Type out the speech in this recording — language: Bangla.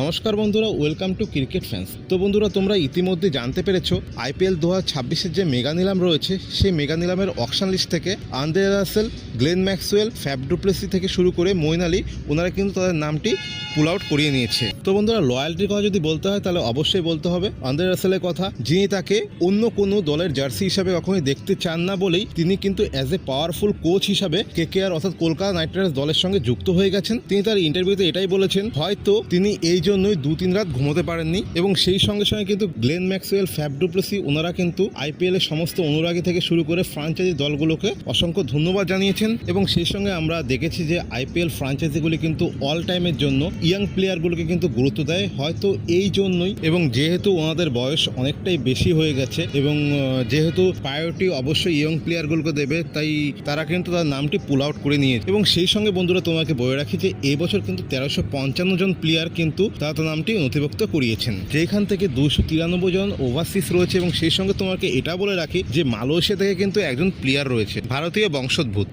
নমস্কার বন্ধুরা, ওয়েলকাম টু ক্রিকেট ফ্যান্স। তো বন্ধুরা, তোমরা ইতিমধ্যে জানতে পেরেছো আইপিএল 2026-এর যে মেগা নিলাম রয়েছে, সেই মেগা নিলামের অকশন লিস্ট থেকে Andre Russell, Glenn Maxwell, Faf du Plessis থেকে শুরু করে মঈন আলী, ওনারা কিন্তু তাদের নামটি পুল আউট করিয়ে নিয়েছে। তো বন্ধুরা, লয়্যালটির কথা যদি বলতে হয় তাহলে অবশ্যই বলতে হবে আন্দ্রে রাসেলের কথা, যিনি তাকে অন্য কোনো দলের জার্সি হিসাবে কখনোই দেখতে চান না বলেই তিনি কিন্তু অ্যাজ এ পাওয়ারফুল কোচ হিসাবে কেকেআর অর্থাৎ কলকাতা নাইট রাইডার্স দলের সঙ্গে যুক্ত হয়ে গেছেন। তিনি তার ইন্টারভিউতে এটাই বলেছেন, হয়তো তিনি এই জন্যই 2-3 রাত ঘুমোতে পারেননি। এবং সেই সঙ্গে সঙ্গে কিন্তু Glenn Maxwell, Faf du Plessis ওনারা কিন্তু আইপিএল এর সমস্ত অনুরাগী থেকে শুরু করে ফ্রাঞ্চাইজি দলগুলোকে অসংখ্য ধন্যবাদ জানিয়েছেন। এবং সেই সঙ্গে আমরা দেখেছি যে আইপিএল ফ্রাঞ্চাইজিগুলি কিন্তু অল টাইমের জন্য ইয়াং প্লেয়ারগুলোকে কিন্তু গুরুত্ব দেয়, হয়তো এই জন্যই। এবং যেহেতু ওনাদের বয়স অনেকটাই বেশি হয়ে গেছে এবং যেহেতু প্রায়োরিটি অবশ্যই ইয়ং প্লেয়ারগুলোকে দেবে, তাই তারা কিন্তু তার নামটি পুল আউট করে নিয়েছে। এবং সেই সঙ্গে বন্ধুরা, তোমাকে বলে রাখি যে এবছর কিন্তু 1355 জন প্লেয়ার কিন্তু তারা তার নামটি নথিভুক্ত করিয়েছেন, যেখান থেকে 293 জন ওভারসিজ রয়েছে। এবং সেই সঙ্গে তোমাকে এটা বলে রাখি যে মালয়েশিয়া থেকে কিন্তু একজন প্লেয়ার রয়েছে ভারতীয় বংশোদ্ভূত।